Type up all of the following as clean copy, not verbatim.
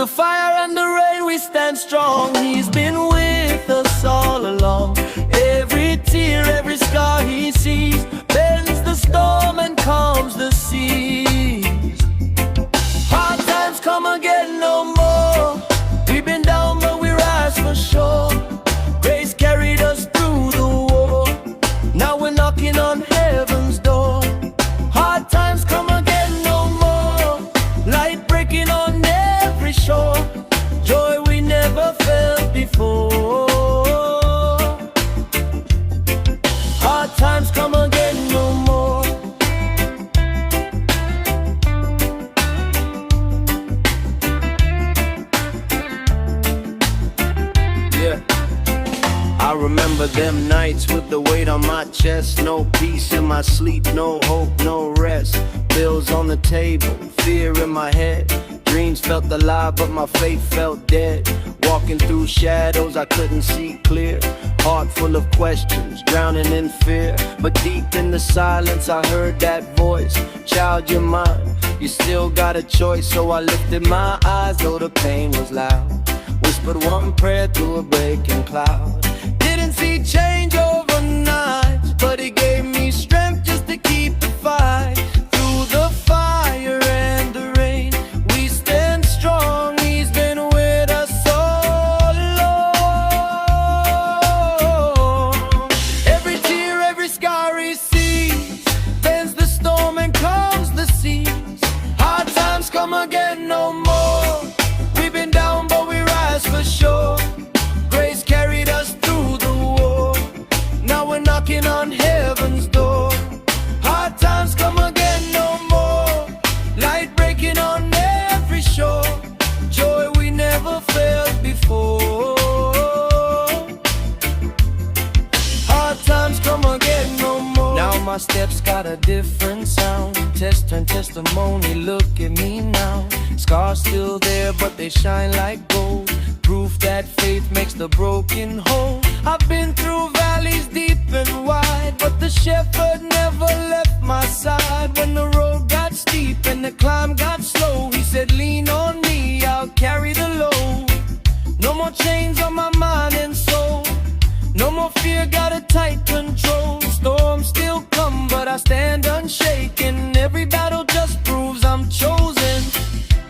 the fire and the rain we stand strong. He's been with us all along. Every tear, every scar he sees bends the storm and calms the seas. Hard times come again no more. We've been down but we rise for sure. Grace carried us through the war. Now we're knocking on heaven's door. Hard times come again no more. Light breaking on every shore. Joy we never felt before. Hard times come again no more. Yeah, I remember them nights with the weight on my chest. No peace in my sleep, no hope, no rest. Bills on the table, fear in my head. Dreams felt alive but my faith felt dead. Walking through shadows I couldn't see clear. Heart full of questions, drowning in fear. But deep in the silence I heard that voice. Child, you're mine, you still got a choice. So I lifted my eyes though the pain was loud. Whispered one prayer through a breaking cloud. Didn't see change overnight, but it gave me strength just to keep the fight. Through the fire and the rain, we stand strong. He's been with us all along. Every tear, every scar he sees bends the storm and calms the seas. Hard times come again no more. We've been down but we rise for sure. Grace carried us through the war. Now we're knocking on heaven's door. Hard times come again no more. Light breaking on every shore. Joy we never felt before. Hard times come again no more. Now my steps got a different sound. Test and testimony, look at me now. Scars still there but they shine like gold. Proof that faith makes the broken whole. I've been through valleys deep and wide, but the shepherd never left my side. When the road got steep and the climb got slow, he said lean on me, I'll carry the load. No more chains on my mind and soul. No more fear, got a tight control. Storms still come but I stand unshaken. Every battle just proves I'm chosen.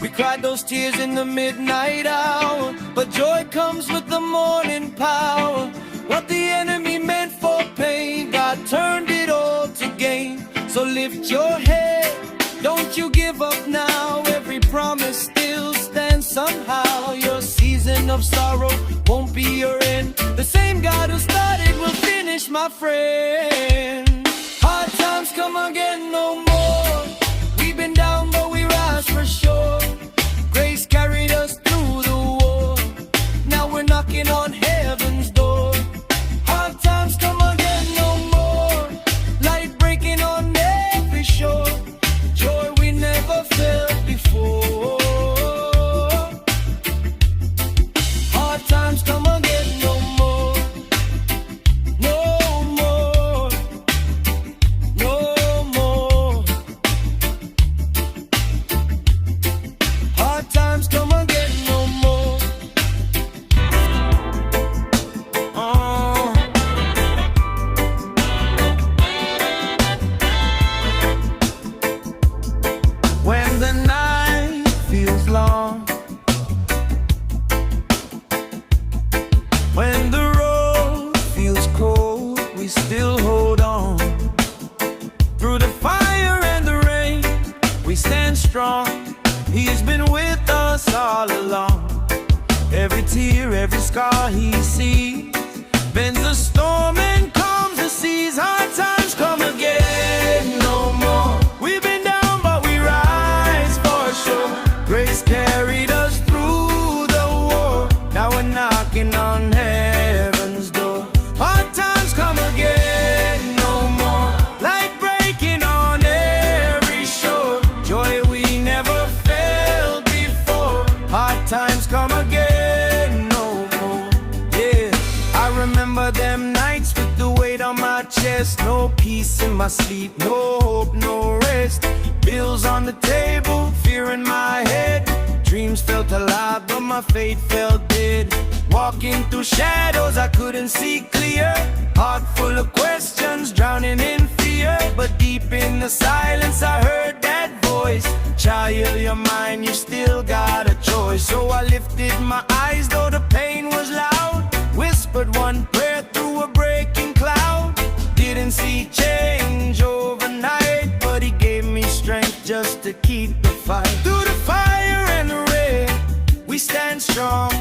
We cried those tears in the midnight hour, but joy comes with the morning power. What the enemy meant for pain, God turned it all to gain. So lift your head, don't you give up now. Every promise still stands somehow. Your season of sorrow won't be your end. The same God who started will finish, my friend. Hard times come again no more. We've been down but we rise for sure. Grace carried us through the war. Now we're knocking on heaven's door. Hard times come again no more. Light breaking on every shore. Joy we never felt before. Hard times come again no more. No more. No more. Hard times come again no more. When the night feels long, when the road feels cold, we still hold on. Through the fire and the rain, we stand strong. He's been with us all along. Every tear, every scar he sees bends the storm and calms the seas. Hard times come again no more. We've been down but we rise for sure. Grace carried us through the war. Now we're knocking on heaven's door. Hard times come again no more. Light breaking on every shore. Joy we never felt before. Hard times come again no more. Yeah, I remember them nights with the weight on my chest. No peace in my sleep, no hope, no rest. Bills on the table, fear in my head. Dreams Dreams felt alive, but my faith felt dead. Walking through shadows, I couldn't see clear. Heart full of questions, drowning in fear. But deep in the silence, I heard that voice. Child, your mind, you still got a choice. So I lifted my eyes, though the pain was loud. Whispered one prayer through a breaking cloud. Didn't see change overnight, but he gave me strength just to keep the fight. Through the fire and the rain, we stand strong.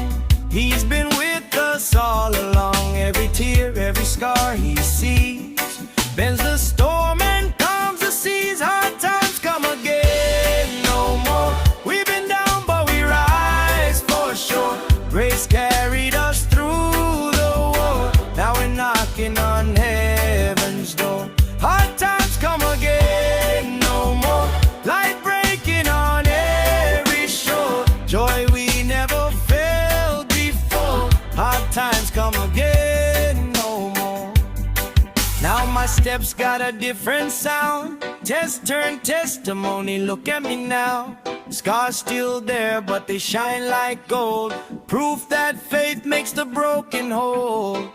He's been with us all along. Every tear, every scar he sees bends the storm and calms the seas. Hard times come again, no more. We've been down, but we rise for sure. Grace carried us through the war. Now we're knocking on heaven's door. Hard times come again, no more. Light breaking on every shore. Joy we never felt before. Hard times come again, no more. Now my steps got a different sound. Test turn testimony, look at me now. Scars still there, but they shine like gold. Proof that faith makes the broken whole.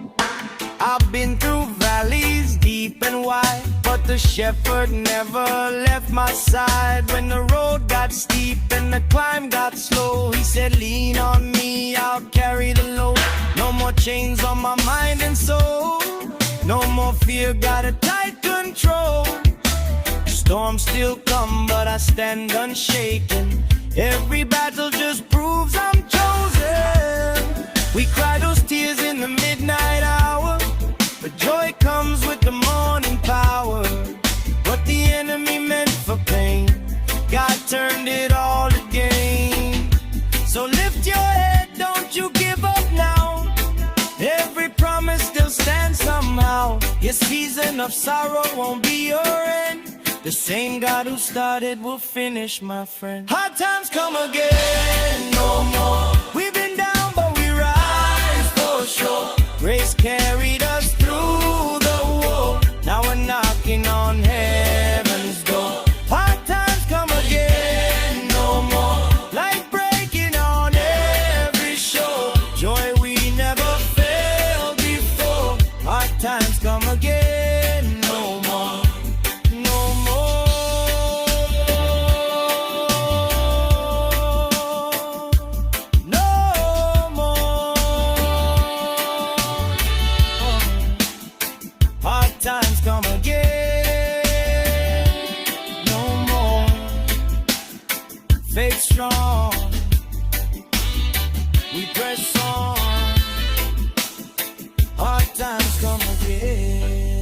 I've been through valleys deep and wide, but the shepherd never left my side. When the road got steep and the climb got slow, he said, lean on me, I'll carry the load. No more chains on my mind and soul. No more fear, got a tight control. Storms still come, but I stand unshaken. Every battle just proves I'm chosen. We cry those tears in the midnight hour, but joy comes with the morning power. What the enemy meant for pain, God turned it all to gain. So lift your head, don't you give up now. Every promise still stands somehow. Your season of sorrow won't be your end. The same God who started will finish, my friend. Hard times come again, no more. We've been down, but we rise for sure. Grace carried us through the war. Now we're knocking on heaven's door. Hard times come again, no more. Light breaking on every shore. Joy we never felt before. Hard times come again, no more. No more. No more. Hard times come again, no more. Faith strong, we press on. Hard times come again.